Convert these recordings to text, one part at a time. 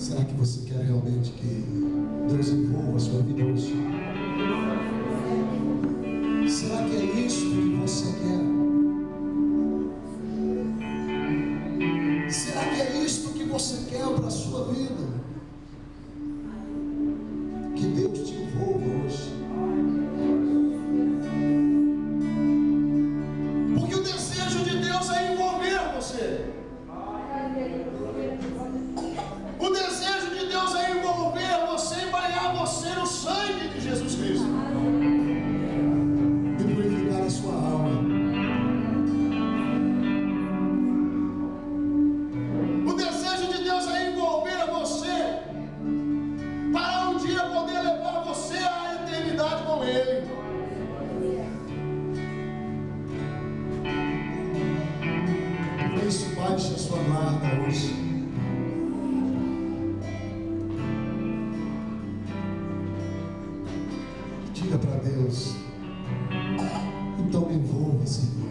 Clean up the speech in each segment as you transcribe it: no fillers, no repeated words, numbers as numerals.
Será que você quer realmente que Deus envolva a sua vida hoje? Será que é isso que você quer? Será que é isto que você quer para a sua vida? Que Deus te envolva hoje. Porque o desejo de Deus é envolver você. O desejo de Deus é envolver você e banhar você no sangue de Jesus Cristo. E purificar a sua alma. O desejo de Deus é envolver você para um dia poder levar você à eternidade com Ele. Por isso, baixe a sua guarda hoje. Diga para Deus: então me envolva, Senhor.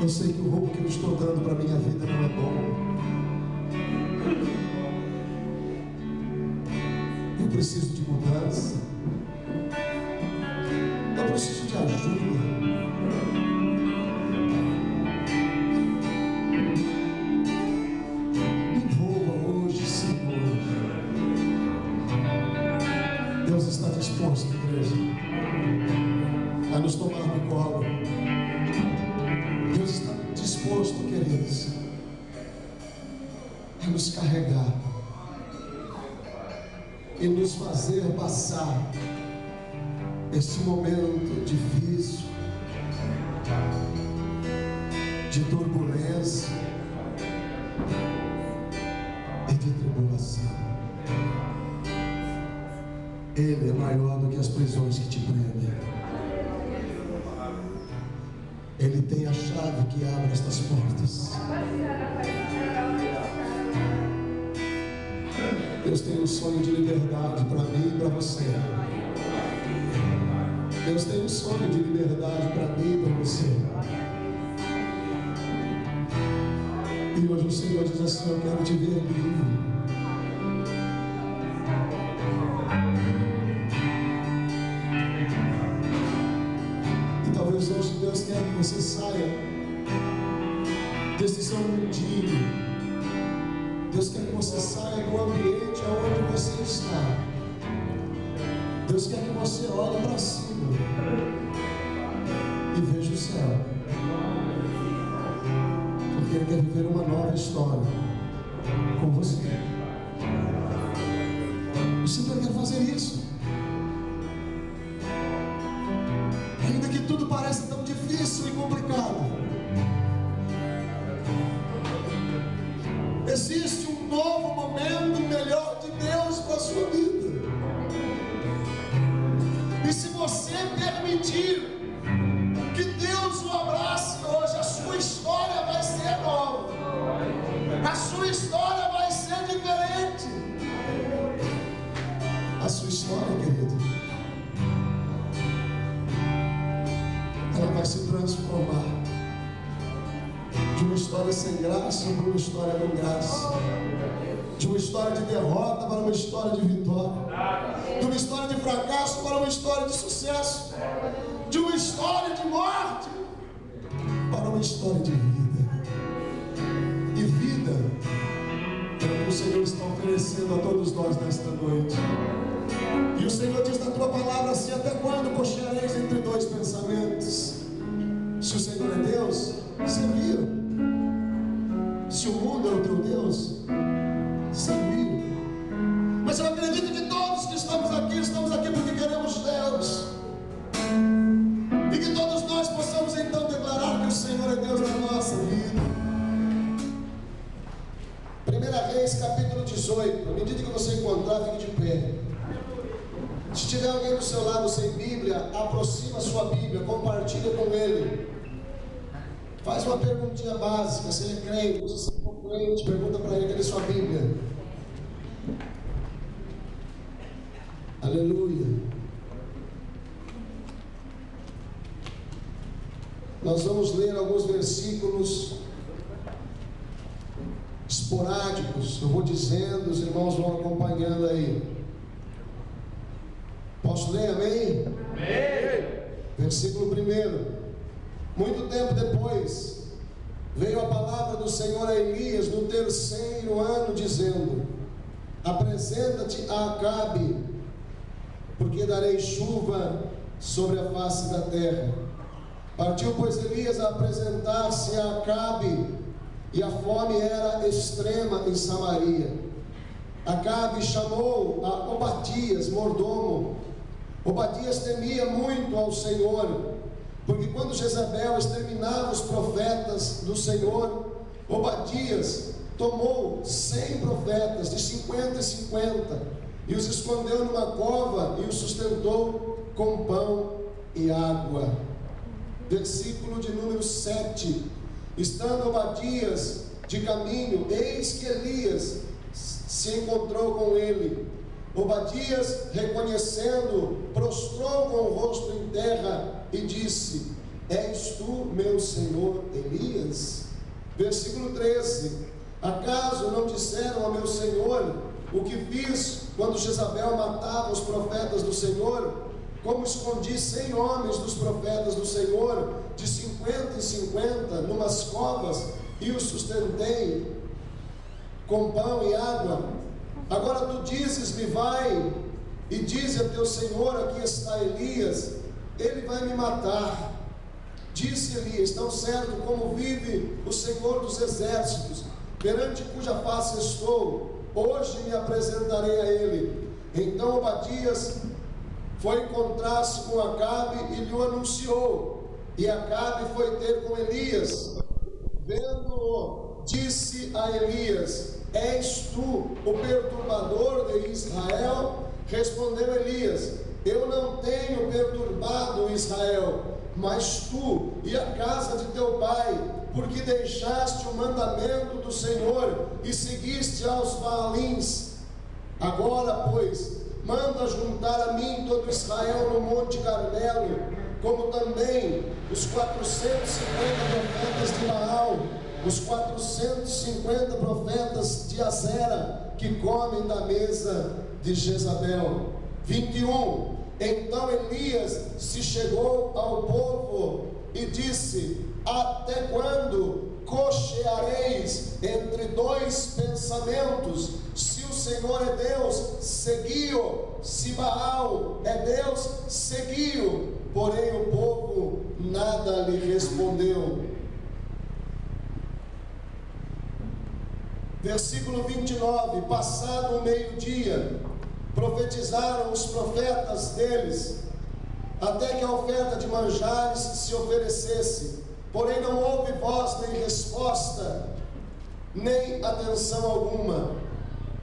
Eu sei que o rumo que eu estou dando para a minha vida não é bom. Eu preciso de mudança. Eu preciso de ajuda. Me envolva hoje, Senhor. Deus está disposto, igreja, a nos tomar no colo. Deus está disposto, queridos, a nos carregar e nos fazer passar esse momento difícil, de turbulência e de tribulação. Ele é maior do que as prisões que te prendem. Ele tem a chave que abre estas portas. Deus tem um sonho de liberdade para mim e para você. Deus tem um sonho de liberdade para mim e para você. E hoje o Senhor diz assim: eu quero te ver livre. Talvez hoje Deus quer que você saia desse seu mundinho. Deus quer que você saia do ambiente onde você está. Deus quer que você olhe para cima e veja o céu. Porque Ele quer viver uma nova história com você. O Senhor quer fazer isso. Ainda que tudo pareça tão difícil e complicado, existe um novo momento melhor de Deus para a sua vida. E se você permitir que Deus o abrace hoje, a sua história vai ser nova. A sua história vai ser diferente. A sua história, querido, ela vai se transformar de uma história sem graça para uma história com graça, de uma história de derrota para uma história de vitória, de uma história de fracasso para uma história de sucesso, de uma história de morte para uma história de vida. E vida é o que o Senhor está oferecendo a todos nós nesta noite. E o Senhor diz na tua palavra assim: até quando cocheareis entre dois pensamentos? Se o Senhor é Deus, serviu. Se o mundo é o teu Deus, serviu. Mas eu acredito que todos que estamos aqui porque queremos Deus. E que todos nós possamos então declarar que o Senhor é Deus na nossa vida. 1 Reis, capítulo 18. À medida que você encontrar, fique de pé. Se tiver alguém do seu lado sem Bíblia, aproxima a sua Bíblia, compartilha com ele. Faz uma perguntinha básica: se ele é crente, se ele não é crente, pergunta para ele: cadê sua Bíblia? Aleluia. Nós vamos ler alguns versículos esporádicos. Eu vou dizendo, os irmãos vão acompanhando aí. Posso ler, amém? Amém. Versículo 1. Muito tempo depois, veio a palavra do Senhor a Elias no 3º ano, dizendo: apresenta-te a Acabe, porque darei chuva sobre a face da terra. Partiu, pois, Elias a apresentar-se a Acabe, e a fome era extrema em Samaria. Acabe chamou a Obadias, mordomo. Obadias temia muito ao Senhor, porque quando Jezabel exterminava os profetas do Senhor, Obadias tomou 100 profetas, de 50 em 50, e os escondeu numa cova e os sustentou com pão e água. Versículo de número 7. Estando Obadias de caminho, eis que Elias se encontrou com ele. Obadias, reconhecendo, prostrou com o rosto em terra e disse: és tu, meu senhor Elias? Versículo 13. Acaso não disseram ao meu senhor o que fiz quando Jezabel matava os profetas do Senhor? Como escondi 100 homens dos profetas do Senhor, de 50 em 50, numas covas, e os sustentei com pão e água. Agora tu dizes-me: vai e dize a teu senhor: aqui está Elias, ele vai me matar. Disse Elias: tão certo como vive o Senhor dos exércitos, perante cuja face estou, hoje me apresentarei a ele. Então Obadias foi encontrar-se com Acabe e lhe anunciou. E Acabe foi ter com Elias. Vendo-o, disse a Elias: és tu o perturbador de Israel? Respondeu Elias: eu não tenho perturbado Israel, mas tu e a casa de teu pai, porque deixaste o mandamento do Senhor e seguiste aos Baalins. Agora, pois, manda juntar a mim todo Israel no Monte Carmelo, como também os 450 profetas de Baal, os 450 profetas de Azera, que comem da mesa de Jezabel. 21. Então Elias se chegou ao povo e disse: até quando cocheareis entre dois pensamentos? Se o Senhor é Deus, segui-o; se Baal é Deus, segui-o. Porém o povo nada lhe respondeu. Versículo 29. Passado o meio-dia, profetizaram os profetas deles, até que a oferta de manjares se oferecesse. Porém não houve voz nem resposta, nem atenção alguma.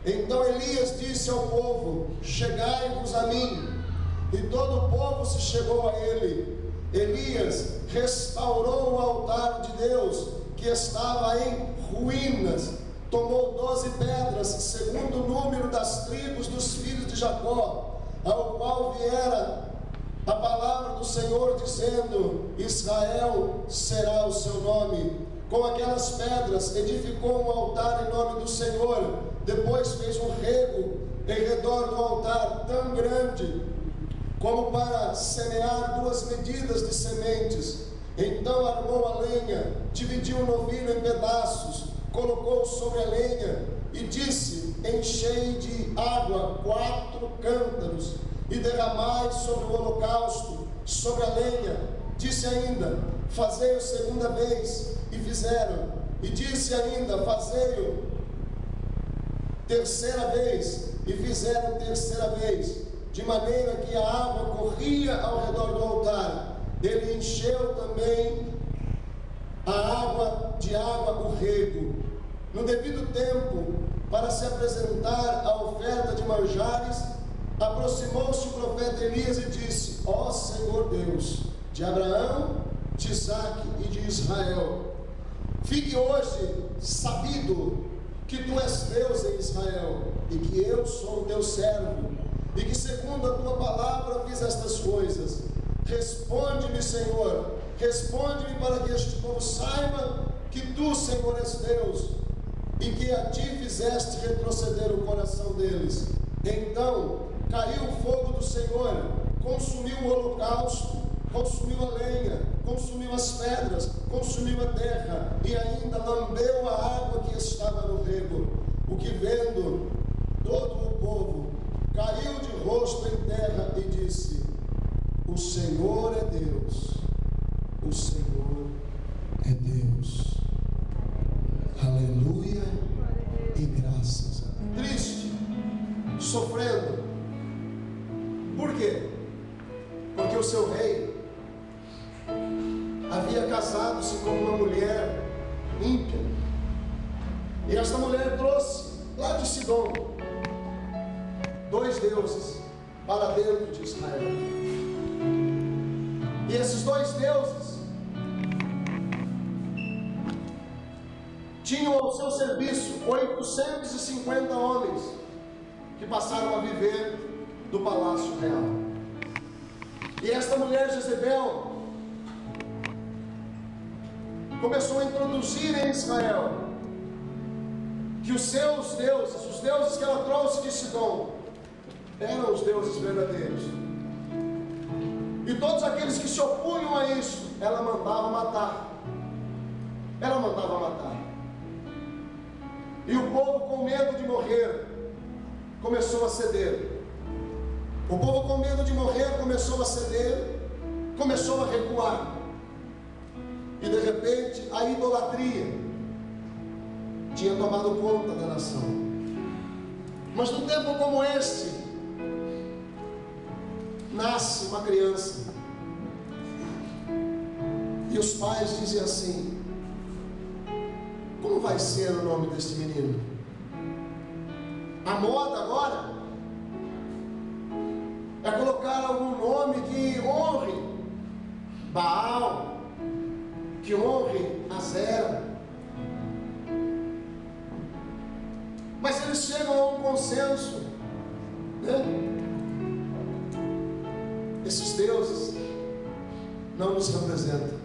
Então Elias disse ao povo: chegai-vos a mim. E todo o povo se chegou a ele. Elias restaurou o altar de Deus, que estava em ruínas. Tomou 12 pedras, segundo o número das tribos dos filhos de Jacó, ao qual viera a palavra do Senhor, dizendo: Israel será o seu nome. Com aquelas pedras edificou um altar em nome do Senhor. Depois fez um rego em redor do altar, tão grande como para semear 2 medidas de sementes. Então armou a lenha, dividiu o novilho em pedaços, colocou sobre a lenha e disse: enchei de água 4 cântaros e derramai sobre o holocausto, sobre a lenha. Disse ainda: fazei-o segunda vez, e fizeram. E disse ainda: fazei-o terceira vez, e fizeram terceira vez, de maneira que a água corria ao redor do altar. Ele encheu também a água de água o rego. No devido tempo, para se apresentar a oferta de manjares, aproximou-se o profeta Elias e disse: ó Senhor Deus de Abraão, de Isaque e de Israel, fique hoje sabido que tu és Deus em Israel, e que eu sou o teu servo, e que segundo a tua palavra fiz estas coisas. Responde-me, Senhor, responde-me, para que este povo saiba que tu, Senhor, és Deus, em que a ti fizeste retroceder o coração deles. Então caiu o fogo do Senhor, consumiu o holocausto, consumiu a lenha, consumiu as pedras, consumiu a terra, e ainda lambeu a água que estava no rego. O que vendo todo o povo caiu de rosto em terra e disse: o Senhor é Deus, o Senhor é Deus. Aleluia e graças a Deus. Triste, sofrendo. Por quê? Porque o seu rei havia casado-se com uma mulher ímpia, e esta mulher trouxe lá de Sidom 2 deuses para dentro de Israel. E esses 2 deuses tinham ao seu serviço 850 homens que passaram a viver do palácio real. E esta mulher Jezebel começou a introduzir em Israel que os seus deuses, os deuses que ela trouxe de Sidom, eram os deuses verdadeiros. E todos aqueles que se opunham a isso, ela mandava matar. Ela mandava matar. E o povo, com medo de morrer, começou a ceder. O povo, com medo de morrer, começou a ceder, começou a recuar. E de repente a idolatria tinha tomado conta da nação. Mas num tempo como este, nasce uma criança, e os pais dizem assim: como vai ser o nome deste menino? A moda agora é colocar algum nome que honre Baal, que honre Azera. Mas eles chegam a um consenso, né? Esses deuses não nos representam.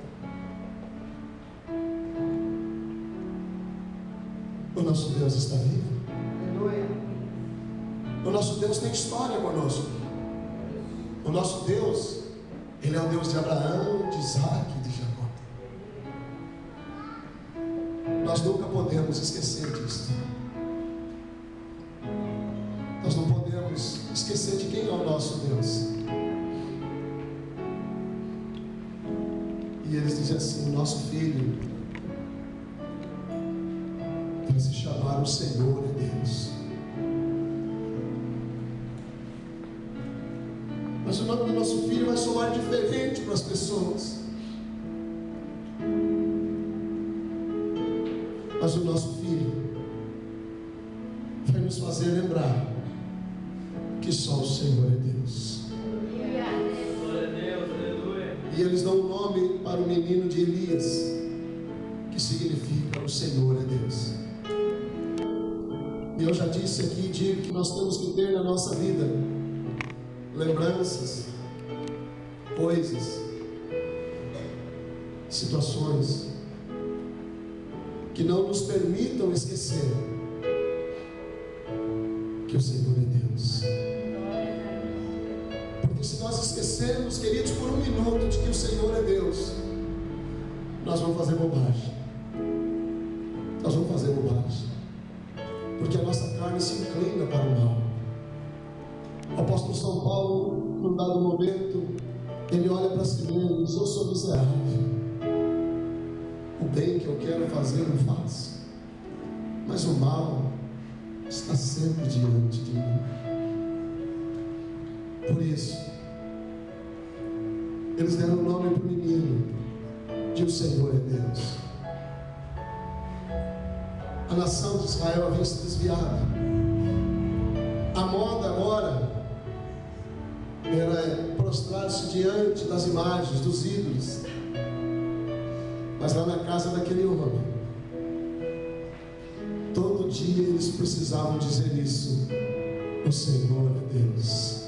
O nosso Deus está vivo. Aleluia. O nosso Deus tem história conosco. O nosso Deus, Ele é o Deus de Abraão, de Isaac e de Jacó. Nós nunca podemos esquecer disso. Nós não podemos esquecer de quem é o nosso Deus. E eles dizem assim: o nosso filho vai se chamar o Senhor é Deus. Mas o nome do nosso filho vai soar diferente para as pessoas. Mas o nosso filho vai nos fazer lembrar que só o Senhor é Deus. E eles dão um nome para o menino de Elias, que significa o Senhor é Deus. E eu já disse aqui e digo que nós temos que ter na nossa vida lembranças, coisas, situações que não nos permitam esquecer que o Senhor é Deus. Porque se nós esquecermos, queridos, por um minuto de que o Senhor é Deus, nós vamos fazer bobagem. Nós vamos fazer bobagem. Porque a nossa carne se inclina para o mal. O apóstolo São Paulo, num dado momento, ele olha para si mesmo e diz: eu sou miserável. O bem que eu quero fazer eu faço, mas o mal está sempre diante de mim. Por isso, eles deram o nome para o menino de o Senhor é Deus. A nação de Israel havia se desviado. A moda agora era prostrar-se diante das imagens, dos ídolos. Mas lá na casa daquele homem, todo dia eles precisavam dizer isso: o Senhor é Deus.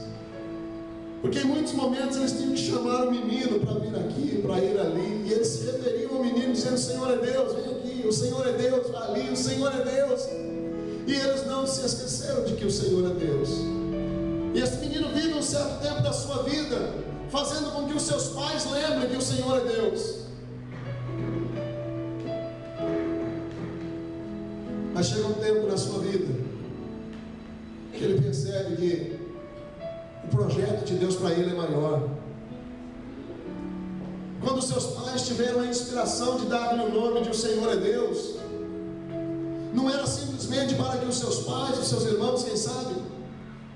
Porque em muitos momentos eles tinham que chamar o menino para vir aqui, para ir ali, e eles se referiam ao menino dizendo: Senhor é Deus, vem aqui, o Senhor é Deus, vai ali, o Senhor é Deus. E eles não se esqueceram de que o Senhor é Deus. E esse menino vive um certo tempo da sua vida fazendo com que os seus pais lembrem que o Senhor é Deus. Mas chega um tempo na sua vida que ele percebe que o projeto de Deus para ele é maior. Quando seus pais tiveram a inspiração de dar-lhe o nome de o Senhor é Deus, não era simplesmente para que os seus pais, os seus irmãos, quem sabe,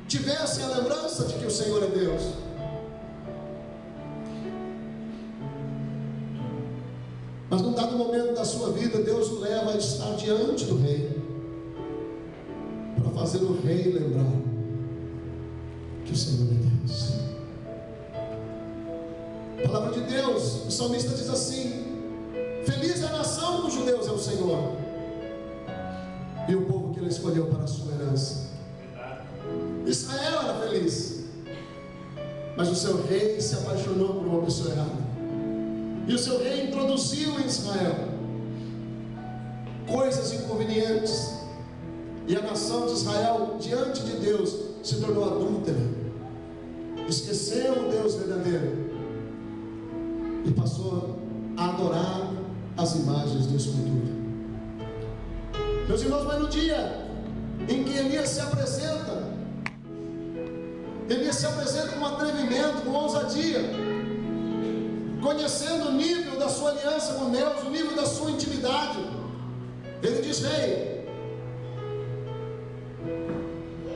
tivessem a lembrança de que o Senhor é Deus. Mas num dado momento da sua vida, Deus o leva a estar diante do rei, para fazer o rei lembrar que o Senhor é Deus. A palavra de Deus, o salmista diz assim: feliz é a nação cujo Deus é o Senhor, e o povo que ele escolheu para a sua herança. Israel era feliz, mas o seu rei se apaixonou por uma pessoa errada, e o seu rei introduziu em Israel coisas inconvenientes, e a nação de Israel diante de Deus se tornou adúltera, esqueceu o Deus verdadeiro e passou a adorar as imagens de escultura. Meus irmãos, mas no dia em que Elias se apresenta com atrevimento, com ousadia, conhecendo o nível da sua aliança com Deus, o nível da sua intimidade. Ele diz: rei,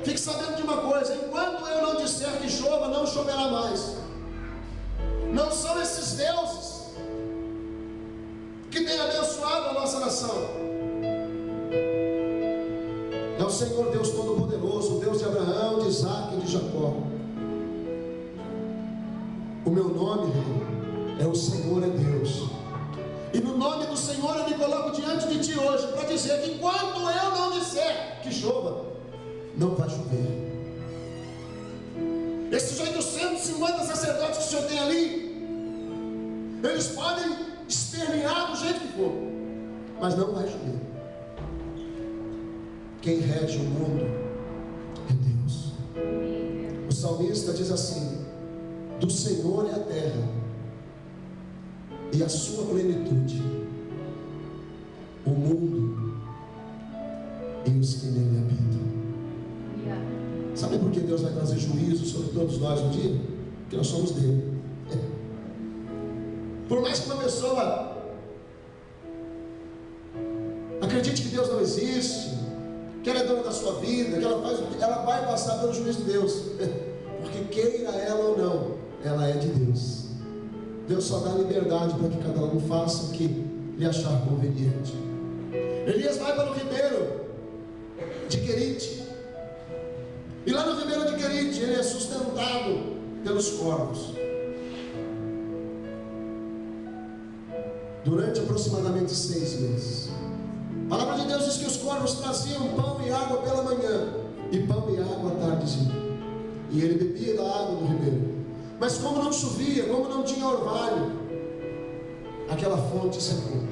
fique sabendo de uma coisa: enquanto eu não disser que chova, não choverá mais. Não são esses deuses que têm abençoado a nossa nação. É o Senhor Deus Todo-Poderoso, o Deus de Abraão, de Isaac e de Jacó. O meu nome, rei, é o Senhor é Deus. E no nome do Senhor eu me coloco diante de ti hoje para dizer que enquanto eu não disser que chova, não vai chover. Esses 850 sacerdotes que o Senhor tem ali, eles podem espernear do jeito que for, mas não vai chover. Quem rege o mundo é Deus. O salmista diz assim: do Senhor é a terra e a sua plenitude, o mundo e os que nele habitam. Sabe por que Deus vai trazer juízo sobre todos nós um dia? Porque nós somos dele. Por mais que uma pessoa acredite que Deus não existe, que ela é dona da sua vida, que ela faz o que ela vai passar pelo juízo de Deus, porque queira ela ou não, ela é de Deus. Deus só dá liberdade para que cada um faça o que lhe achar conveniente. Elias vai para o ribeiro de Querite, e lá no ribeiro de Querite ele é sustentado pelos corvos durante aproximadamente 6 meses. A palavra de Deus diz que os corvos traziam pão e água pela manhã, e pão e água à tardezinha, e ele bebia da água do ribeiro. Mas como não chovia, como não tinha orvalho, aquela fonte secou.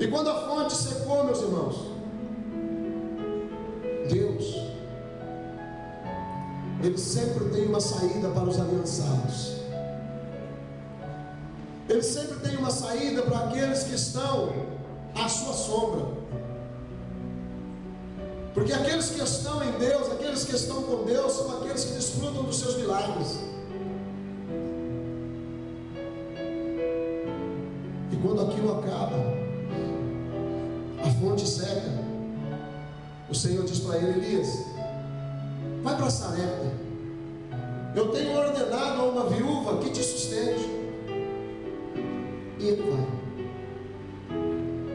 E quando a fonte secou, meus irmãos, Deus, Ele sempre tem uma saída para os aliançados. Ele sempre tem uma saída para aqueles que estão à sua sombra. Porque aqueles que estão em Deus, aqueles que estão com Deus, são aqueles que desfrutam dos seus milagres. E quando aquilo acaba, a fonte seca, o Senhor diz para ele: Elias, vai para Sarepta, eu tenho ordenado a uma viúva que te sustente. E ele vai.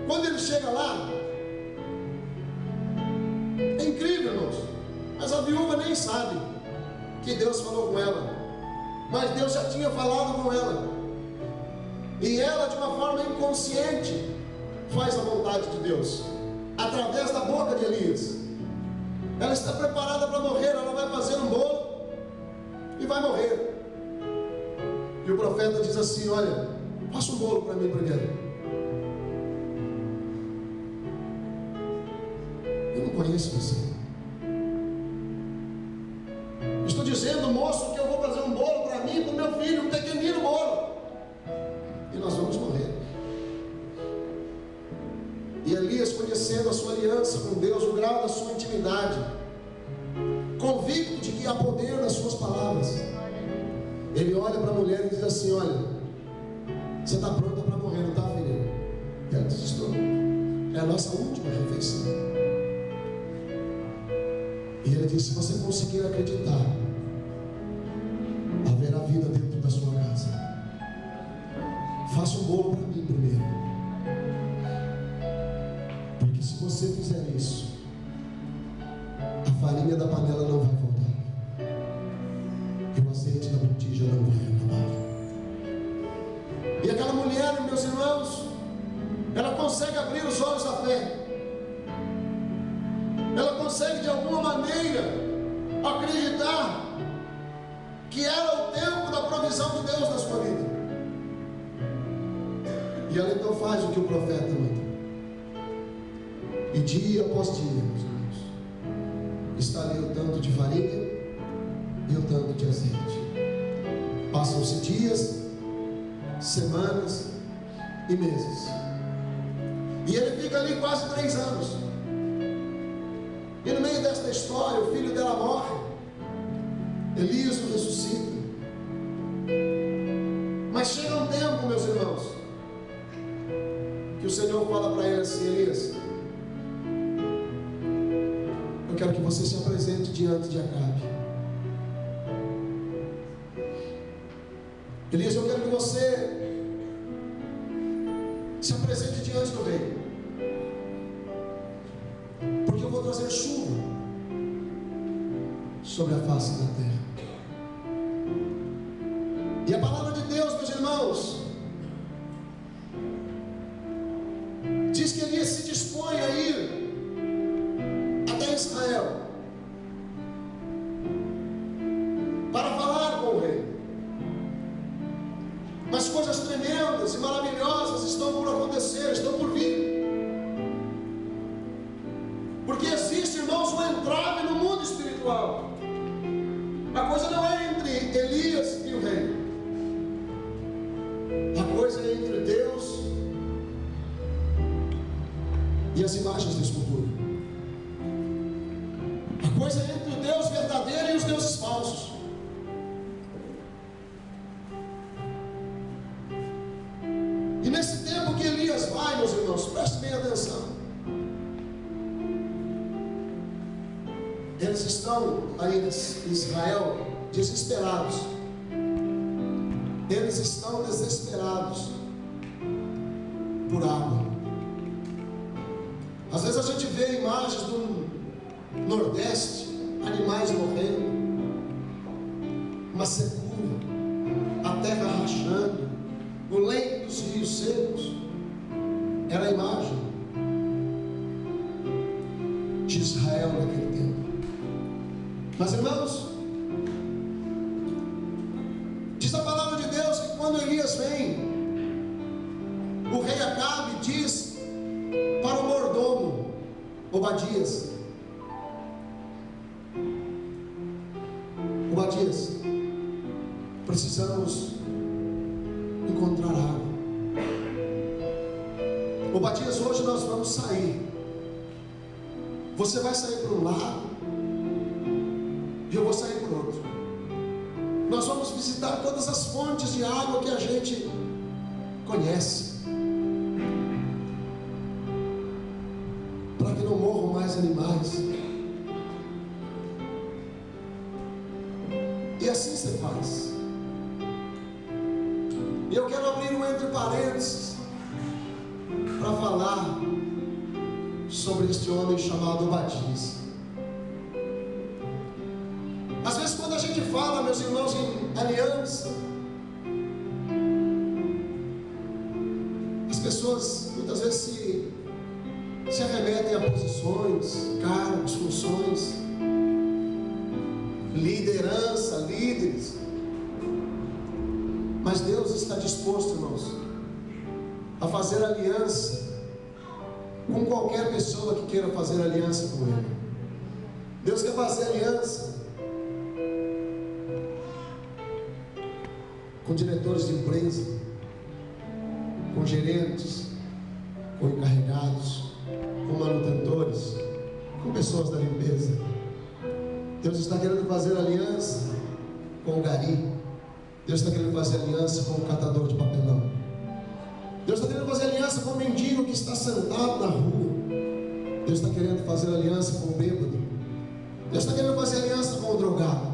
Quando ele chega lá, é incrível, irmãos, mas a viúva nem sabe que Deus falou com ela, mas Deus já tinha falado com ela, e ela, de uma forma inconsciente, faz a vontade de Deus através da boca de Elias. Ela está preparada para morrer, ela vai fazer um bolo e vai morrer. E o profeta diz assim: olha, faça um bolo para mim primeiro. conheço você. Estou dizendo, moço, que eu vou fazer um bolo para mim e para o meu filho, um pequenino bolo, e nós vamos morrer. E Elias, conhecendo a sua aliança com Deus, o grau da sua intimidade, convicto de que há poder nas suas palavras, ele olha para a mulher e diz assim: olha, você está pronta para morrer, não está, filha? Ela diz: estou. É a nossa última refeição. E ele diz: se você conseguir acreditar, haverá vida dentro da sua casa. Faça um bolo para mim primeiro, porque se você fizer isso, a farinha da panela não vai faltar, e o azeite da botija não vai acabar. E aquela mulher, meus irmãos, ela consegue abrir os olhos da fé. Ela consegue de alguma maneira acreditar que era o tempo da provisão de Deus na sua vida. E ela então faz o que o profeta manda. E dia após dia, meus irmãos, está ali o tanto de farinha e o tanto de azeite. Passam-se dias, semanas e meses. E ele fica ali quase 3 anos. E no meio desta história, o filho dela morre. Elias o ressuscita. Mas chega um tempo, meus irmãos, que o Senhor fala para ele assim: Elias, eu quero que você se apresente diante de Acabe. Elias, eu quero que você se apresente diante do rei, porque eu vou trazer chuva sobre a face da terra. E a palavra de Deus, meus irmãos, diz que Elias se dispõe a ir até Israel para falar com o rei. Mas coisas tremendas e maravilhosas estão por acontecer, estão por vir. Porque existe, irmãos, um entrave no mundo espiritual. A coisa não é entre Elias e o rei. A coisa é entre Deus e as imagens da escultura. A coisa é entre o Deus verdadeiro e os deuses falsos. E nesse tempo que Elias vai, meus irmãos, prestem bem atenção. Eles estão aí em Israel desesperados. Eles estão desesperados por água. Às vezes a gente vê imagens do Nordeste, animais morrendo, uma secura, a terra rachando, o leito dos rios secos. Era a imagem de Israel naquele tempo. Mas, irmãos, diz a palavra de Deus que quando Elias vem, o rei Acabe diz para o mordomo Obadias: Obadias, precisamos encontrar água. Obadias, hoje nós vamos sair. Você vai sair para um lado e eu vou sair por outro. Nós vamos visitar todas as fontes de água que a gente conhece, para que não morram mais animais. E assim você faz. E eu quero abrir um entre parênteses para falar sobre este homem chamado Obadias. Às vezes, quando a gente fala, meus irmãos, em aliança, as pessoas muitas vezes se arremetem a posições, cargos, funções, liderança, líderes. Mas Deus está disposto, irmãos, a fazer aliança com qualquer pessoa que queira fazer aliança com Ele. Deus quer fazer aliança com diretores de empresa, com gerentes, com encarregados, com manutentores, com pessoas da limpeza. Deus está querendo fazer aliança com o gari. Deus está querendo fazer aliança com o catador de papelão. Deus está querendo fazer aliança com o mendigo que está sentado na rua. Deus está querendo fazer aliança com o bêbado. Deus está querendo fazer aliança com o drogado.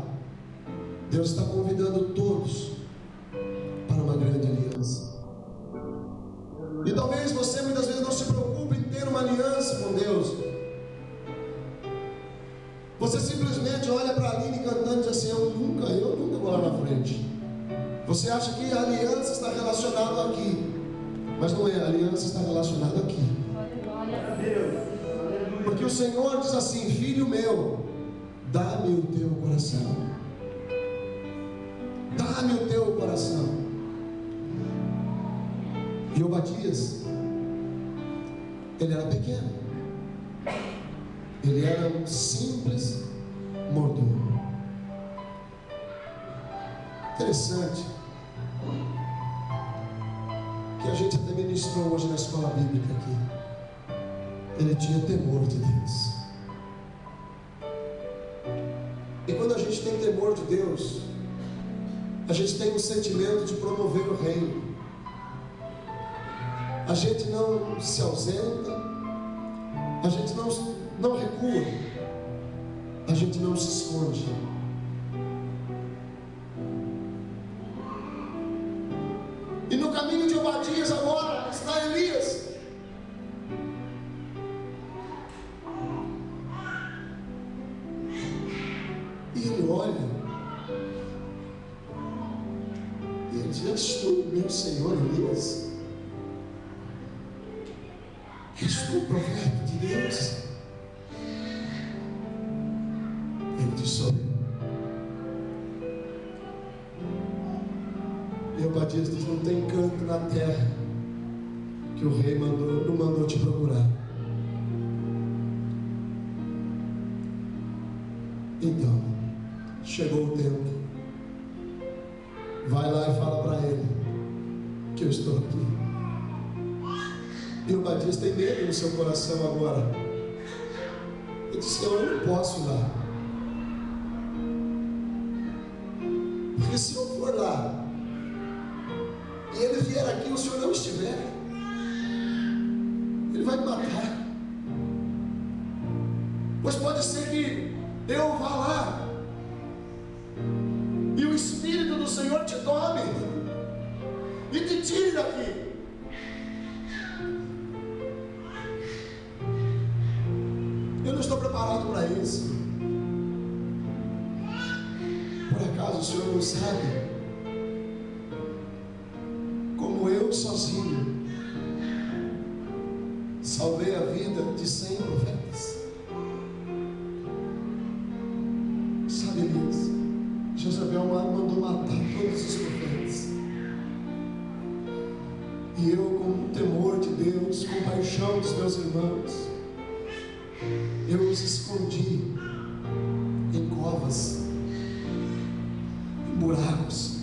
Deus está convidando todos para uma grande aliança. E talvez você muitas vezes não se preocupe em ter uma aliança com Deus. Você simplesmente olha para a Aline cantando e diz assim: eu nunca vou lá na frente. Você acha que a aliança está relacionada aqui, mas não é, a aliança está relacionada aqui. Porque o Senhor diz assim: filho meu, dá-me o teu coração. Dá-me o teu coração. E Obadias, ele era pequeno, ele era um simples mordomo. Interessante que a gente até ministrou hoje na escola bíblica aqui. Ele tinha temor de Deus. E quando a gente tem temor de Deus, a gente tem um sentimento de promover o reino. A gente não se ausenta, a gente não recua, a gente não se esconde. E no caminho de Obadias agora está Elias. E ele olha, e ele diz: és tu, meu Senhor Elias? És tu, profeta de Deus? Ele diz: sou eu. E Obadias diz: não tem canto na terra que o rei não mandou te procurar. Então, chegou o tempo. Vai lá e fala para ele que eu estou aqui. E Obadias tem medo no seu coração agora. Ele disse: eu não posso ir lá, porque se eu for lá e ele vier aqui e o Senhor não estiver, ele vai me matar. Pois pode ser que eu vá lá e o Espírito do Senhor te tome e te tire daqui. Eu não estou preparado para isso. Por acaso o Senhor não sabe como eu sozinho salvei a vida de 100 profetas? Sabe, Elias, Jezabel mandou matar todos os profetas. E eu, com temor de Deus, com paixão dos meus irmãos, eu os escondi em covas, em buracos.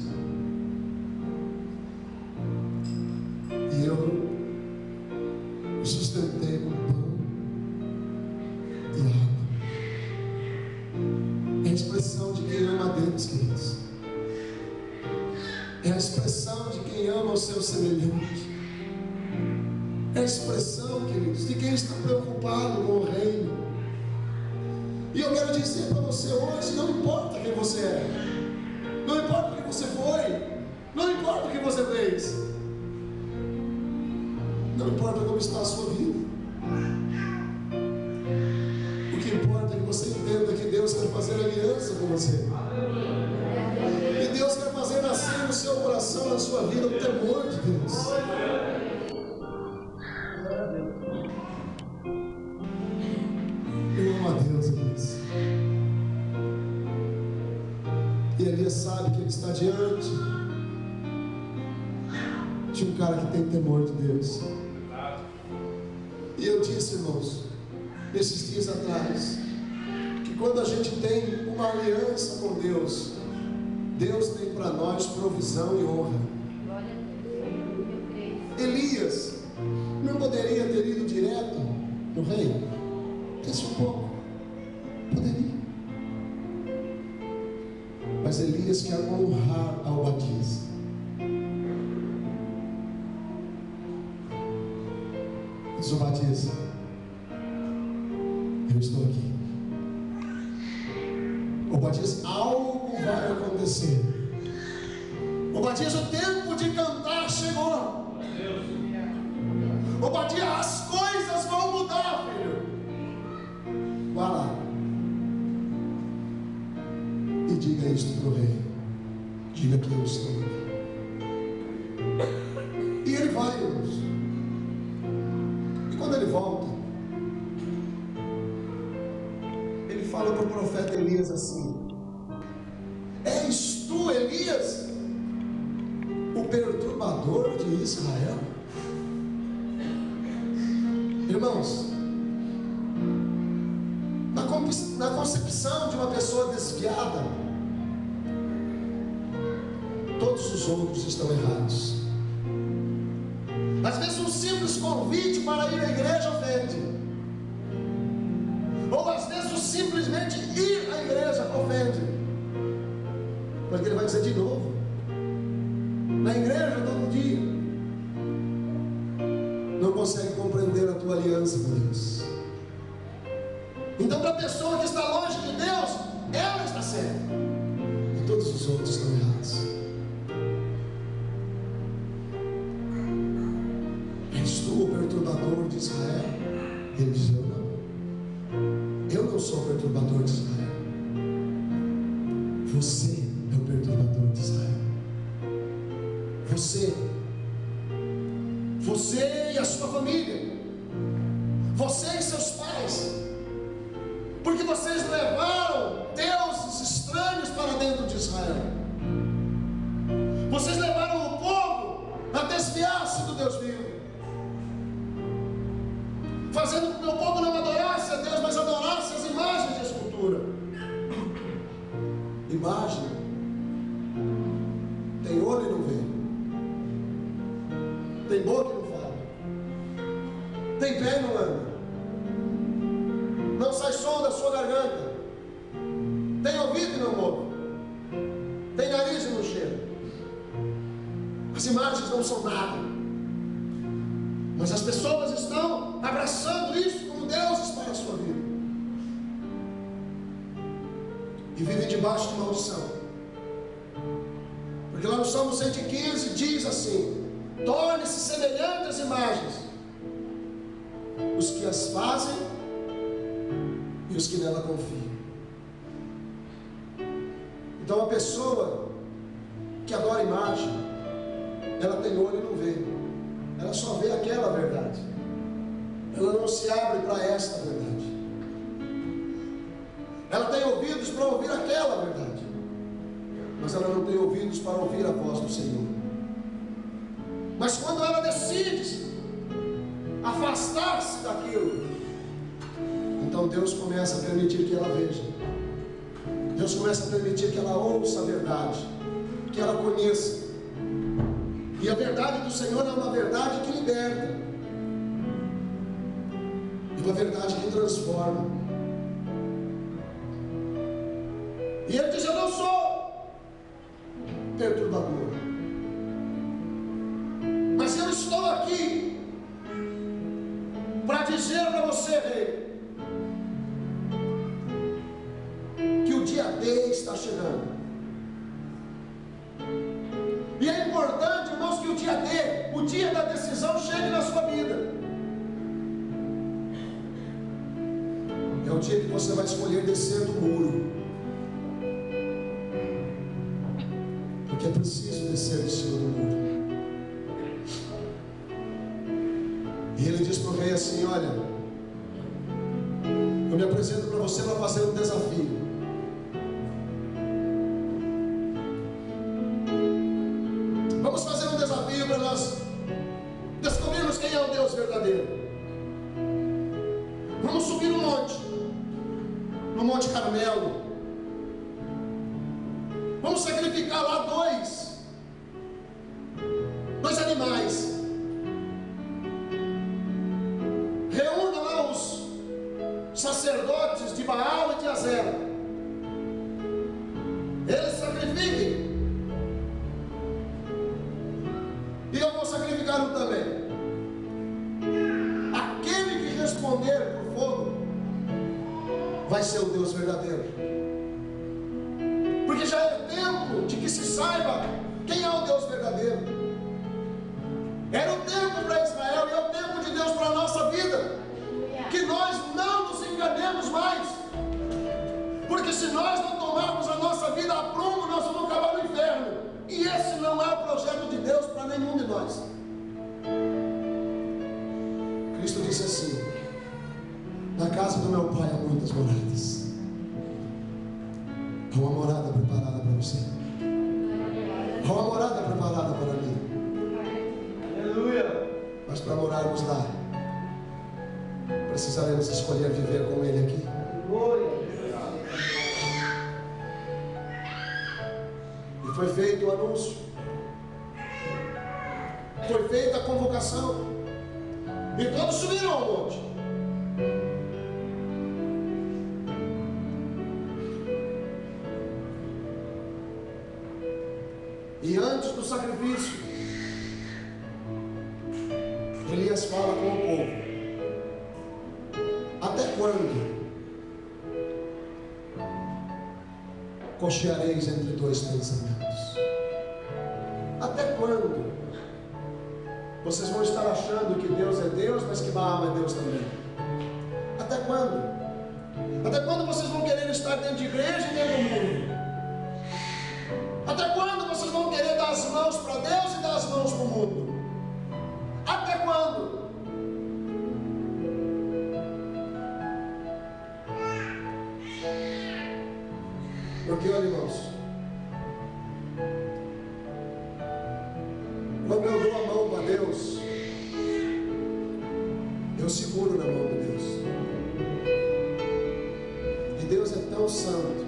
E eu os sustentei com pão e água. É a expressão de quem ama a Deus, queridos. É a expressão de quem ama o seu semelhante. É a expressão, queridos, de quem está preocupado com o reino. E eu quero dizer para você hoje: não importa quem você é, não importa o que você foi, não importa o que você fez, não importa como está a sua vida. O que importa é que você entenda que Deus quer fazer aliança com você. E Deus quer fazer nascer no seu coração, na sua vida, o temor de Deus. Eu amo a Deus, Elias. E Elias sabe que ele está diante de um cara que tem temor de Deus. E eu disse, irmãos, nesses dias atrás, que quando a gente tem uma aliança com Deus, Deus tem para nós provisão e honra. Elias não poderia ter ido direto no rei? Pense um pouco. Poderia. Mas Elias quer honrar a Obadias. Diz Obadias: eu estou aqui. Obadias, algo vai acontecer. Obadias, o tempo de cantar chegou. Obadias, as coisas vão mudar, filho. Vá lá e diga isto para o rei. Diga que eu estou aqui. E ele vai, irmãos. E quando ele volta, ele fala para o profeta Elias assim: és tu, Elias, o perturbador de Israel? Irmãos, na concepção de uma pessoa desviada, todos os outros estão errados. Às vezes um simples convite para ir à igreja ofende, ou às vezes simplesmente ir à igreja ofende, porque ele vai dizer de novo, na igreja todo dia, não consegue compreender a tua aliança com Deus. Então, para a pessoa que está longe de Deus, ela está certa e todos os outros estão errados. És tu o perturbador de Israel? Ele diz: eu não. Eu não sou o perturbador de Israel. Você é o perturbador de Israel. Você e a sua família, você e seus pais, porque vocês levaram deuses estranhos para dentro de Israel. Vocês levaram o povo a desviar-se do Deus vivo, fazendo com que o povo não adorasse a Deus, mas adorasse as imagens de escultura. Imagem tem olho e não vê, tem boca e não fala, tem pé e não anda, não sai som da sua garganta, tem ouvido e não ouve, tem nariz e não cheira. As imagens não são nada, mas as pessoas estão abraçando isso como deuses para a sua vida e vivem debaixo de maldição. Porque lá no Salmo 115 diz assim: torne-se semelhante às imagens os que as fazem e os que nela confiam. Então a pessoa que adora imagem, ela tem olho e não vê, ela só vê aquela verdade, ela não se abre para esta verdade. Ela tem ouvidos para ouvir aquela verdade, mas ela não tem ouvidos para ouvir a voz do Senhor. Mas quando ela decide afastar-se daquilo, então Deus começa a permitir que ela veja, Deus começa a permitir que ela ouça a verdade, que ela conheça. E a verdade do Senhor é uma verdade que liberta, e uma verdade que transforma. E ele diz: eu não sou perturbador, mas eu estou aqui para dizer para você, rei, que o dia D está chegando. E é importante, irmãos, que o dia D, o dia da decisão, chegue na sua vida. É o dia que você vai escolher descer do muro, porque é preciso descer de cima do muro. E ele diz para o rei assim: olha, eu me apresento para você para fazer um desafio. Vamos fazer um desafio para nós descobrirmos quem é o Deus verdadeiro. no Monte Carmelo. Vamos sacrificar lá dois animais. Reúna lá os sacerdotes de Baal e de Azera. Eles sacrifiquem. E eu vou sacrificar um também. Aquele que responder por fogo vai ser o Deus verdadeiro. Porque já é tempo de que se saiba quem é o Deus verdadeiro. Era o tempo para Israel e é o tempo de Deus para a nossa vida. Que nós não nos enganemos mais. Porque se nós não tomarmos a nossa vida a prumo, nós vamos acabar no inferno. E esse não é o projeto de Deus para nenhum de nós. Cristo disse assim: na casa do meu Pai há muitas moradas. Há uma morada preparada para você. Há uma morada preparada para mim. Aleluia. Mas para morarmos lá, precisaremos escolher viver com Ele aqui. E foi feito o anúncio. Foi feita a convocação. E todos subiram ao monte. E antes do sacrifício, Elias fala com o povo: até quando cocheareis entre dois pensamentos? Até quando vocês vão estar achando que Deus é Deus, mas que Baal é Deus também? Até quando? Até quando vocês vão querer estar dentro de igreja e dentro do mundo? Até quando vocês vão querer dar as mãos para Deus e dar as mãos para o mundo? Até quando? Porque, olha, irmãos, quando eu dou a mão para Deus, eu seguro na mão de Deus. E Deus é tão santo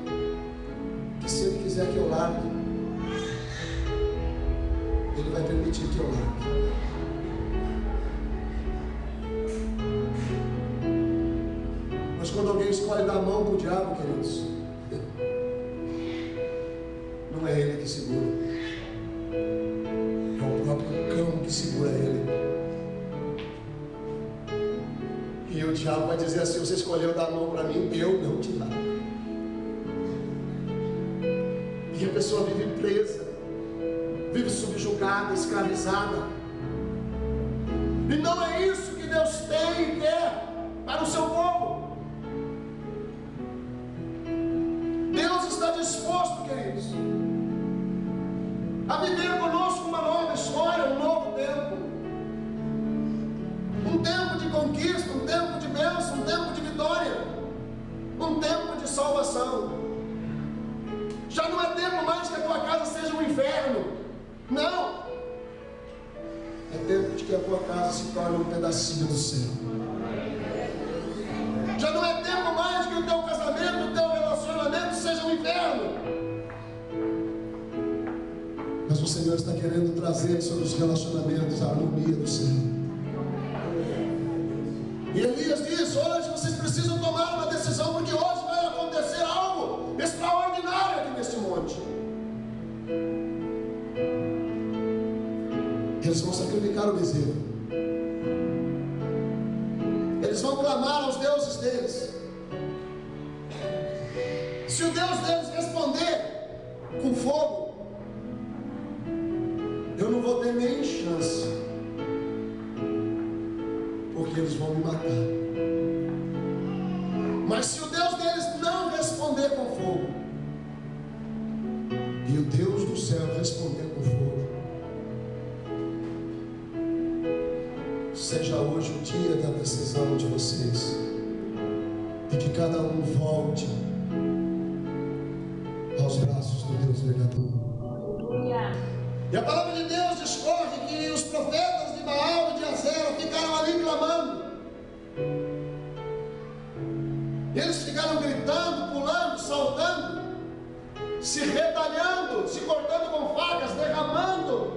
que se Ele quiser que eu largue, Ele vai permitir que eu largue. Mas quando alguém escolhe dar a mão para o diabo, queridos, não é ele que segura, é o próprio cão que segura ele. E o diabo vai dizer assim: você escolheu dar a mão para mim, eu não te largo. E a pessoa vive presa, vive subjugada, escravizada. E não é isso que Deus tem e quer para o seu povo. Deus está disposto, queridos, a viver conosco uma nova história, um novo tempo. Um tempo de conquista, um tempo de bênção, um tempo de vitória, um tempo de salvação. Já não é tempo mais que a tua casa seja um inferno. Não. É tempo de que a tua casa se torne um pedacinho do céu. Já não é tempo mais que o teu casamento, o teu relacionamento seja um inferno. Mas o Senhor está querendo trazer sobre os relacionamentos a harmonia do céu. E Elias diz: hoje vocês precisam tomar uma decisão, porque hoje vai acontecer algo extraordinário aqui neste monte. Eles vão sacrificar o bezerro. Eles vão clamar aos deuses deles. Se o Deus deles responder com fogo, eu não vou ter nem chance, porque eles vão me matar. Mas se o Deus deles não responder com fogo, e o Deus do céu responder com fogo, seja hoje o dia da decisão de vocês, e que cada um volte aos braços do Deus verdadeiro. E a palavra de Deus discorre que os profetas de Baal e de Azera ficaram ali clamando. Eles ficaram gritando, pulando, saltando, se retalhando, se cortando com facas, derramando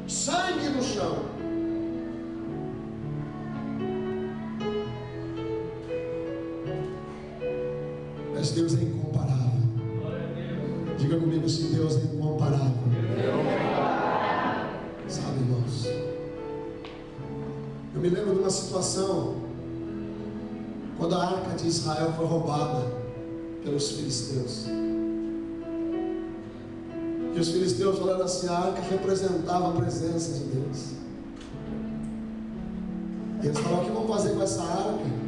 sangue no chão. Mas Deus é incomparável. Diga comigo se Deus é incomparável. Sabe, irmãos, eu me lembro de uma situação quando a arca de Israel foi roubada pelos filisteus. E os filisteus falaram assim: a arca representava a presença de Deus. E eles falaram: o que vão fazer com essa arca?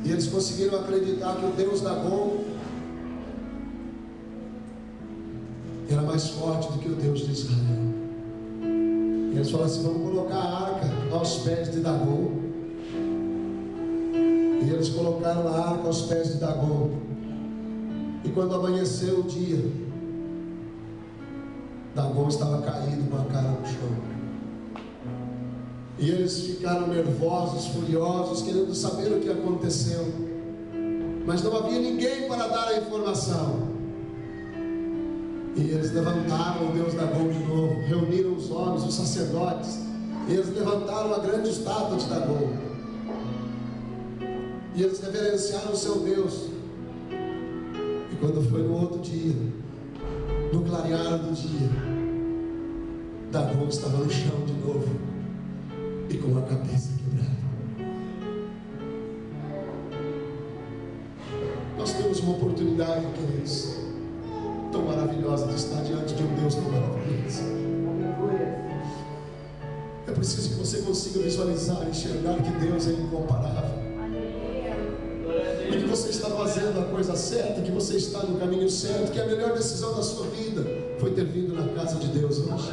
E eles conseguiram acreditar que o Deus Dagom era mais forte do que o Deus de Israel. E eles falaram assim: vamos colocar a arca aos pés de Dagom. E eles colocaram a arca aos pés de Dagom. E quando amanheceu o dia, Dagom estava caído com a cara no chão. E eles ficaram nervosos, furiosos, querendo saber o que aconteceu. Mas não havia ninguém para dar a informação. E eles levantaram o Deus Dagom de novo, reuniram os homens, os sacerdotes, e eles levantaram a grande estátua de Dagom. E eles reverenciaram o seu Deus. E quando foi no outro dia, no clarear do dia, Dagom estava no chão de novo e com a cabeça quebrada. Nós temos uma oportunidade, queridos, tão maravilhosa de estar diante de um Deus tão maravilhoso. É preciso que você consiga visualizar e enxergar que Deus é incomparável. E que você está fazendo a coisa certa, que você está no caminho certo, que a melhor decisão da sua vida foi ter vindo na casa de Deus hoje.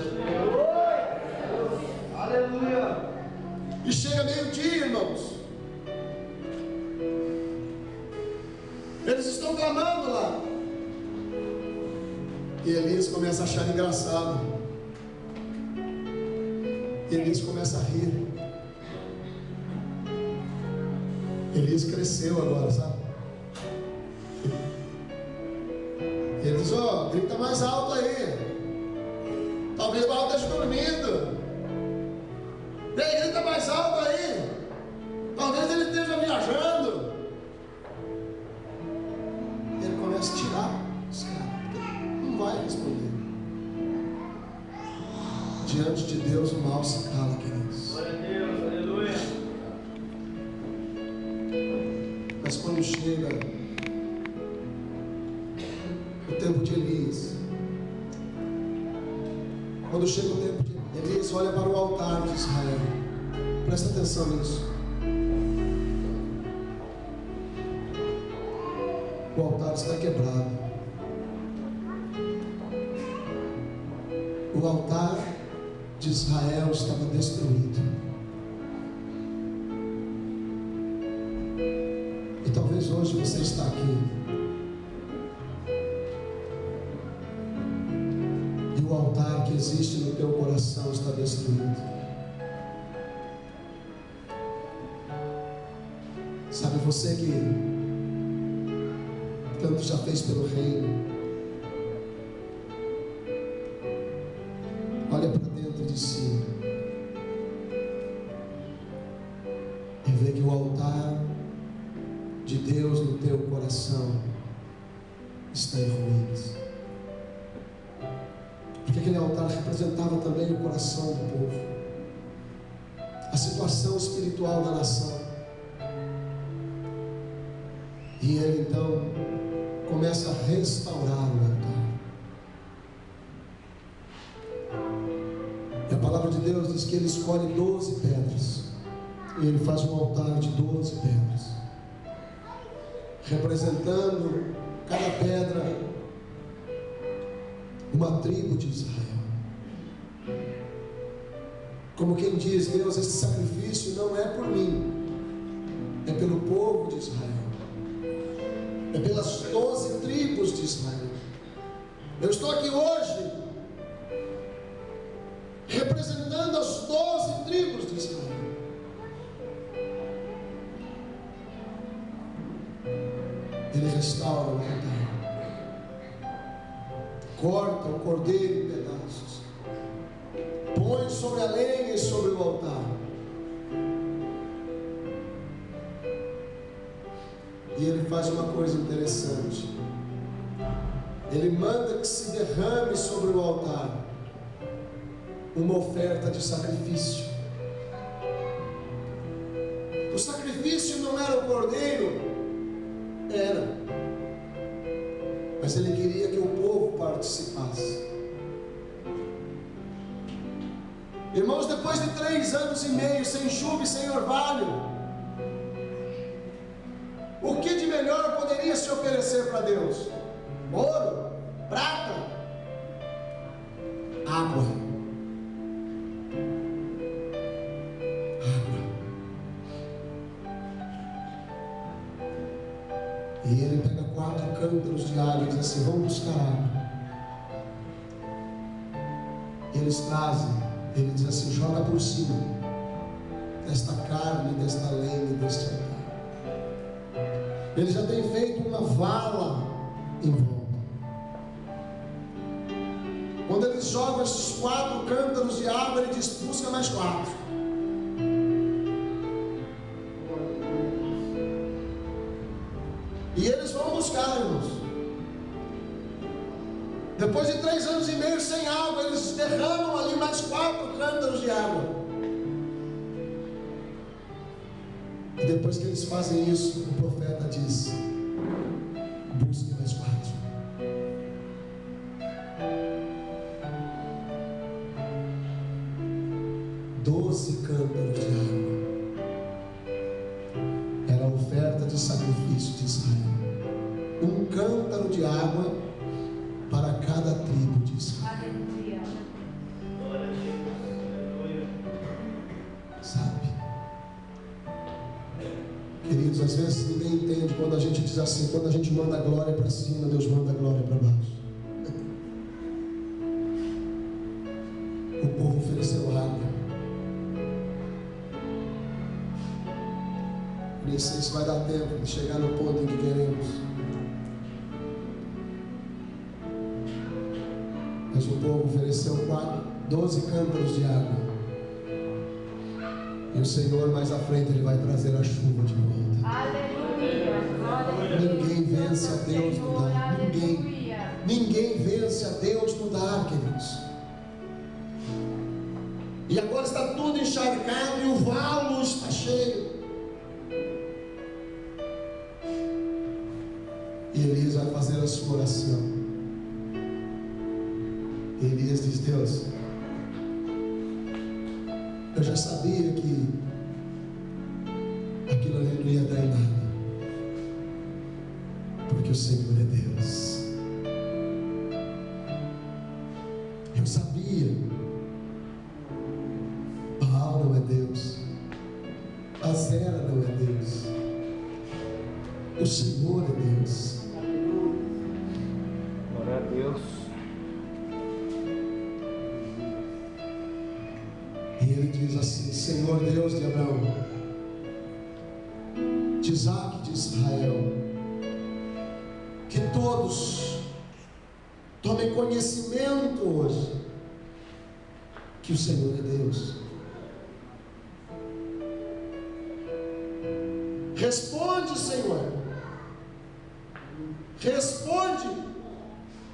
Aleluia! E chega meio-dia, irmãos. Eles estão clamando lá. E Elias começa a achar engraçado. E Elias começa a rir. Elias cresceu agora, sabe? Ele diz: ó, grita mais alto aí. Talvez o Baal esteja dormindo. Ele grita mais alto aí. Talvez ele esteja viajando. Ele começa a tirar os caras. Não vai responder. Diante de Deus o mal se cala, queridos. Glória a Deus, aleluia. Mas quando chega o tempo de Elias, quando chega o tempo de Elias, olha para o altar de Israel. Presta atenção nisso. O altar está quebrado. O altar de Israel estava destruído. E talvez hoje você está aqui e o altar que existe no teu coração está destruído. Sabe, você que tanto já fez pelo reino, olha para dentro de si e vê que o altar de Deus no teu coração está em ruínas. Porque aquele altar representava também o coração do povo, a situação espiritual da nação. E ele então começa a restaurar o altar. E a palavra de Deus diz que ele escolhe 12 pedras e ele faz um altar de 12 pedras, representando cada pedra uma tribo de Israel. Como quem diz: Deus, esse sacrifício não é por mim, é pelo povo de Israel, é pelas 12 tribos de Israel. Eu estou aqui hoje representando as 12 tribos de Israel. Ele restaura o altar. Corta o cordeiro em pedaços. Põe sobre a lenha e sobre o altar. E ele faz uma coisa interessante. Ele manda que se derrame sobre o altar uma oferta de sacrifício. O sacrifício não era o cordeiro, era, mas ele queria que o povo participasse. Irmãos, depois de 3 anos e meio sem chuva e sem orvalho, o que de melhor poderia se oferecer para Deus? Ouro, prata, água. E ele pega 4 cântaros de água e diz assim: vamos buscar água. E eles trazem. Ele diz assim: joga por cima desta carne, desta lenha, deste altar. Ele já tem feito uma vala em volta. Quando eles jogam esses 4 cântaros de água, ele diz: busca mais 4. E eles vão buscar, irmãos. Depois de 3 anos e meio sem água, eles derramam ali mais 4 cântaros de água. E depois que eles fazem isso, o profeta diz: busque mais 4. Doze cântaros de água. Era a oferta de sacrifício de Israel. 1 cântaro de água para cada tribo de Israel. Sabe, queridos, às vezes ninguém entende quando a gente diz assim: quando a gente manda a glória para cima, Deus manda a glória para baixo. O povo ofereceu água. Nem sei se vai dar tempo de chegar no ponto em que queremos. Mas o povo ofereceu 12 cântaros de água. E o Senhor mais à frente Ele vai trazer a chuva de volta. Aleluia. Ninguém vence a Deus no dar. Ninguém vence a Deus no dar, queridos. E agora está tudo encharcado e o valo está cheio. E Elias vai fazer a sua oração. E Elias diz: Deus, eu já sabia que aquilo ali não ia dar em nada, porque o Senhor é Deus. Eu sabia. Baal não é Deus, Azera não é Deus, o Senhor é Deus. Glória a Deus. E ele diz assim: Senhor Deus de Abraão, de Isaac, de Israel, que todos tomem conhecimento hoje que o Senhor é Deus. Responde, Senhor, responde,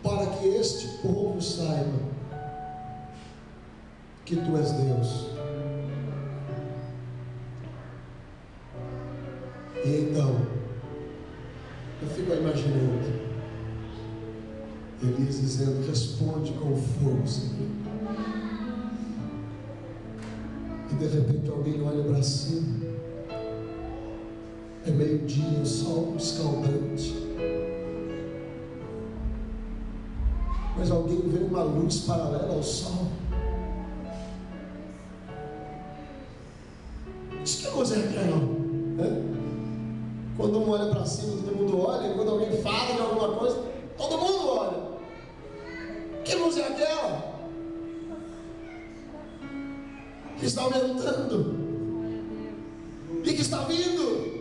para que este povo saiba que Tu és Deus. E então, eu fico imaginando Elias dizendo: responde com fogo, Senhor. E de repente alguém olha para cima. É meio-dia, o sol escaldante. Mas alguém vê uma luz paralela ao sol. Diz: que luz é aquela? Quando um olha para cima, todo mundo olha. E quando alguém fala de alguma coisa, todo mundo olha. Que luz é aquela? Que está aumentando e que está vindo.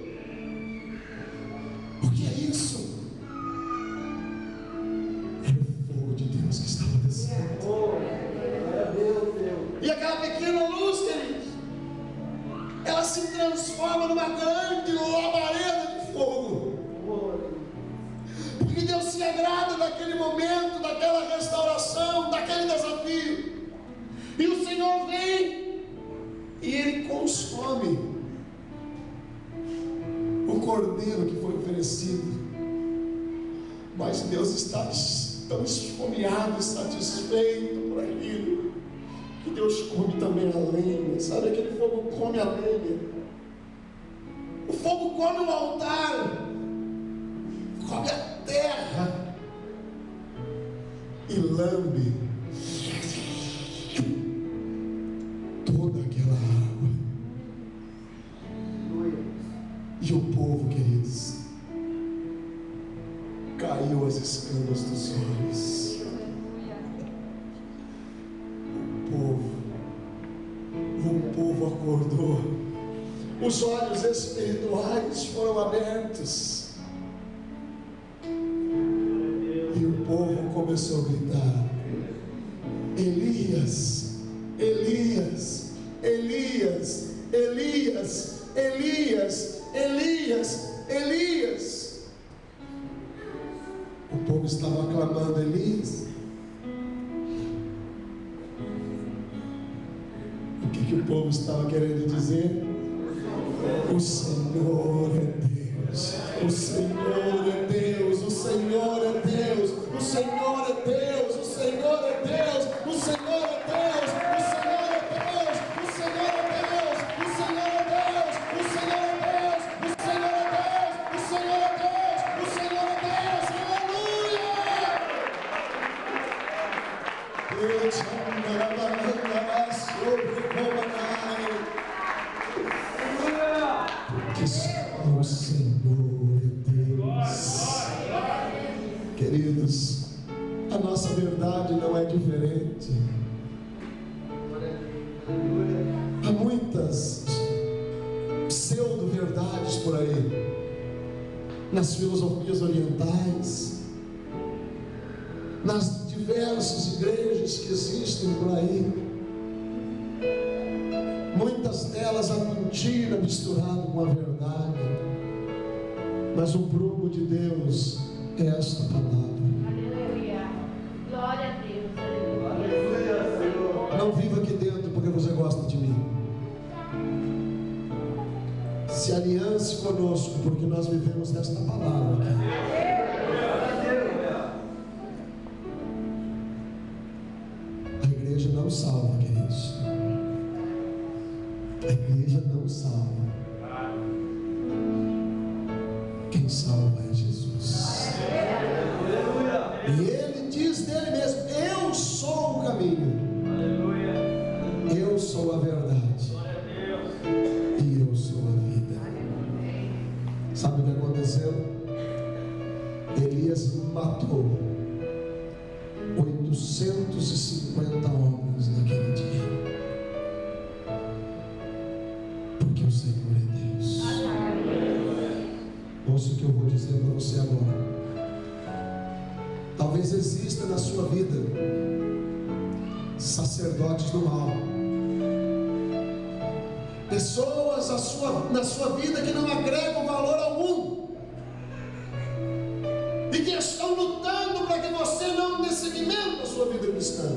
O que é isso? E o Senhor vem e Ele consome o cordeiro que foi oferecido. Mas Deus está tão esfomeado e satisfeito por aquilo, que Deus come também a lenha. Sabe, aquele fogo come a lenha. O fogo come o altar, come a terra e lambe toda aquela água. E o povo, queridos, caiu as escamas dos olhos. O povo acordou. Os olhos espirituais foram abertos. E o povo começou a gritar: Elias, Elias, Elias, Elias, Elias, Elias, Elias. O povo estava clamando: Elias. O que o povo estava querendo dizer? O Senhor é Deus, o Senhor é Deus, o Senhor é Deus, o Senhor é Deus, o Senhor é Deus, o Senhor é Deus, o Senhor é Deus, o Senhor é Deus, o Senhor é Deus, o Senhor é Deus, o Senhor é Deus, o Senhor é Deus, o Senhor é Deus, aleluia! Que só o Senhor é Deus. Queridos, a nossa verdade não é diferente. Há muitas pseudo-verdades por aí, nas filosofias orientais, nas diversas igrejas que existem por aí. Muitas delas a mentira misturada com a verdade. Mas o prumo de Deus é esta palavra. Aleluia. Glória a Deus. Aleluia. Não viva aqui dentro porque você gosta de mim. Se aliance conosco porque nós vivemos nesta palavra aqui. A igreja não salva, queridos. A igreja não salva. Quem salva é Jesus. E Ele diz dele mesmo: eu sou o caminho, eu sou a verdade e eu sou a vida. Sabe o que aconteceu? Elias matou 850 homens naquele dia. Porque o Senhor é Deus. Ouça o que eu vou dizer para você agora. Talvez exista na sua vida sacerdotes do mal, pessoas na sua vida que não agregam valor algum e que estão lutando para que você não dê seguimento à sua vida cristã.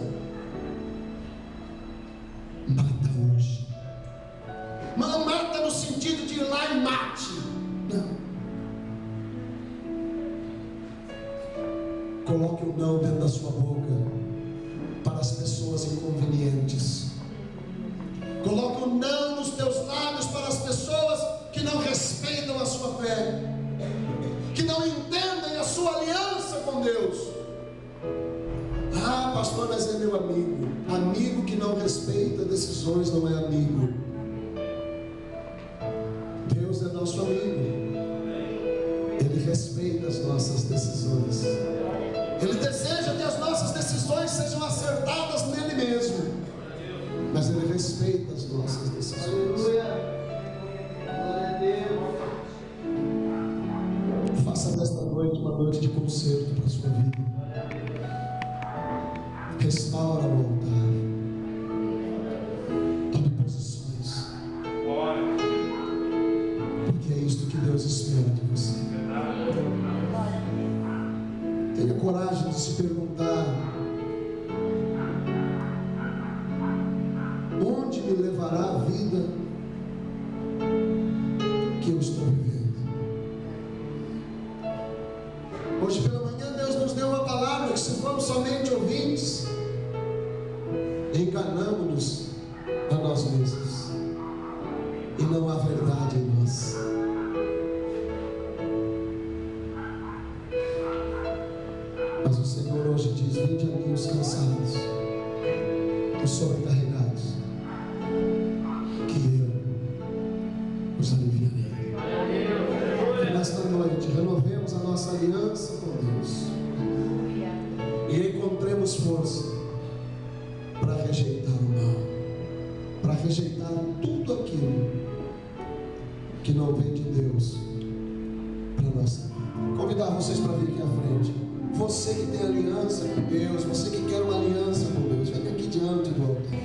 Mata hoje. Mata no sentido de ir lá e mate. Não. Coloque o não dentro da sua boca para as pessoas inconvenientes. Coloque o não nos teus lábios para as pessoas que não respeitam a sua fé, que não entendem a sua aliança com Deus. Ah, pastor, mas é meu amigo. Amigo que não respeita decisões não é amigo. Deus é nosso amigo. Ele respeita as nossas decisões. Ele deseja que as nossas decisões sejam acertadas nele mesmo. Mas Ele respeita as nossas decisões. Faça desta noite uma noite de conserto para a sua vida. Restaura o altar. Tome posições. Porque é isto que Deus espera de você. Tenha coragem de se perguntar: Hoje pela manhã Deus nos deu uma palavra que, se formos somente ouvintes, enganamos-nos a nós mesmos e não há verdade em nós. Mas o Senhor hoje diz: vinde a mim os cansados, os sobrecarregados, que eu os aliviarei. Que nesta noite renovemos a nossa aliança com Deus e encontremos força para rejeitar o mal, para rejeitar tudo aquilo que não vem de Deus para nós. Convidar vocês para vir aqui à frente. Você que tem aliança com Deus, você que quer uma aliança com Deus, vem aqui diante do altar.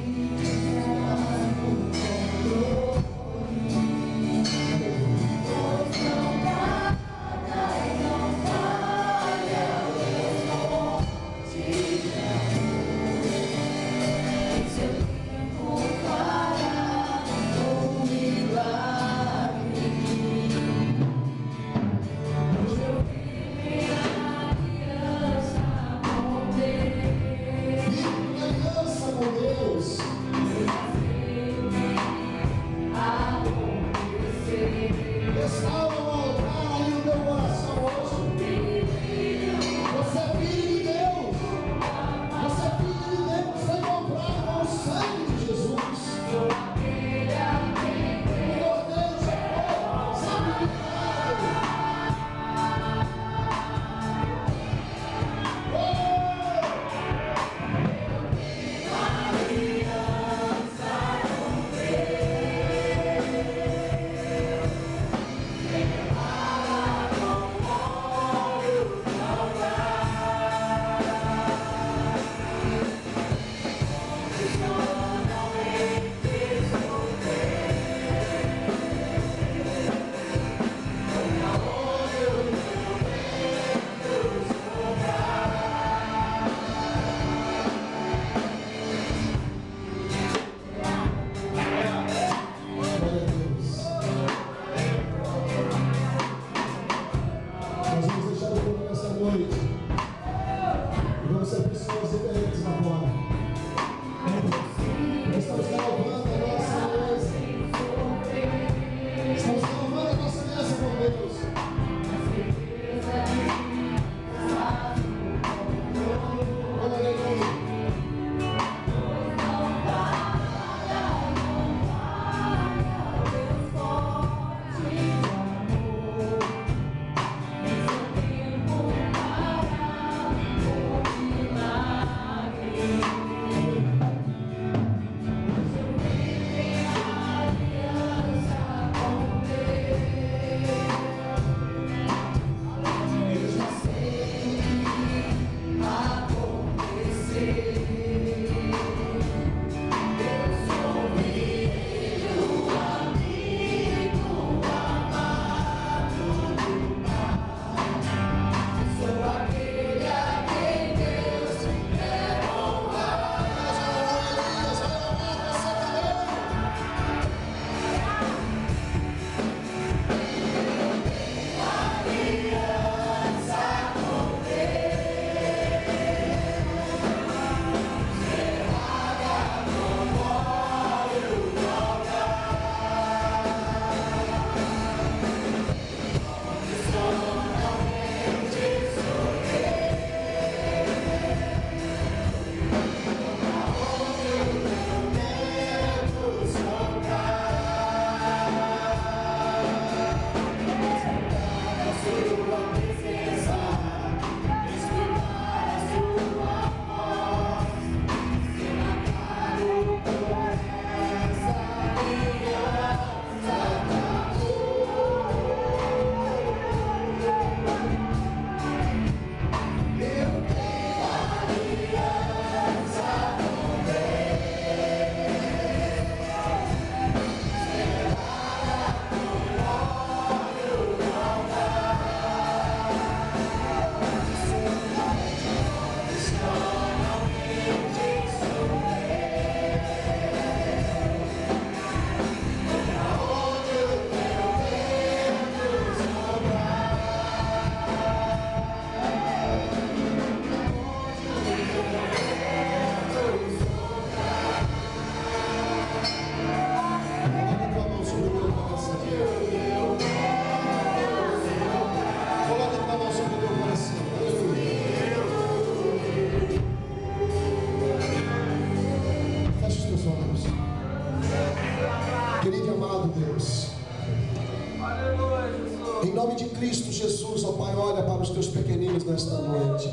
Em nome de Cristo Jesus, ó Pai, olha para os teus pequeninos nesta noite.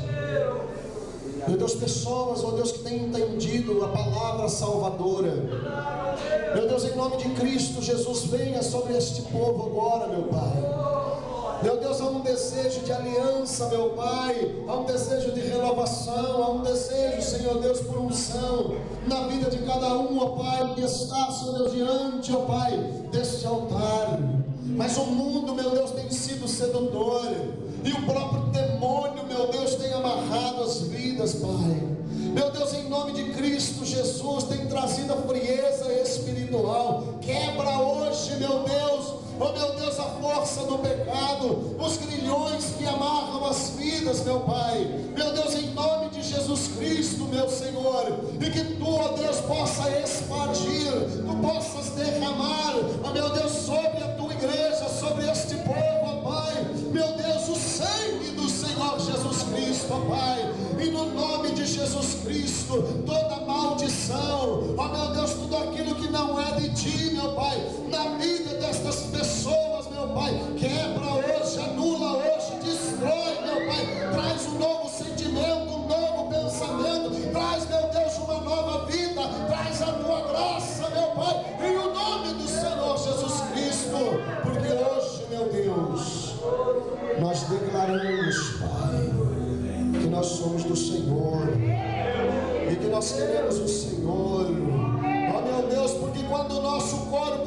Meu Deus, pessoas, ó Deus, que têm entendido a palavra salvadora. Meu Deus, em nome de Cristo Jesus, venha sobre este povo agora, meu Pai. Meu Deus, há um desejo de aliança, meu Pai. Há um desejo de renovação. Há um desejo, Senhor Deus, por unção na vida de cada um, ó Pai, que está, Senhor Deus, diante, ó Pai, deste altar. Mas o mundo, meu Deus, tem sido sedutor, e o próprio demônio, meu Deus, tem amarrado as vidas, Pai. Meu Deus, em nome de Cristo Jesus, tem trazido a frieza espiritual. Quebra hoje, meu Deus, oh meu Deus, a força do pecado, os grilhões que amarram as vidas, meu Pai. Meu Deus, em nome de Jesus Cristo, meu Senhor, e que tu, ó Deus, possa expandir, tu possas derramar, ó meu Deus, sobre a tua igreja, sobre este povo, ó Pai, meu Deus, o sangue do Senhor Jesus Cristo, ó Pai, e no nome de Jesus Cristo, toda maldição, ó meu Deus, tudo aquilo que não é de ti, meu Pai, na vida destas pessoas, meu Pai, quebra hoje, anula hoje, destrói, meu Pai, traz um novo sentimento, um novo pensamento, traz, meu Deus, uma nova vida, traz a tua graça, meu Pai, em o nome do Senhor Jesus Cristo, porque hoje, meu Deus, nós declaramos, Pai, que nós somos do Senhor, e que nós queremos o Senhor, ó meu Deus, porque quando o nosso corpo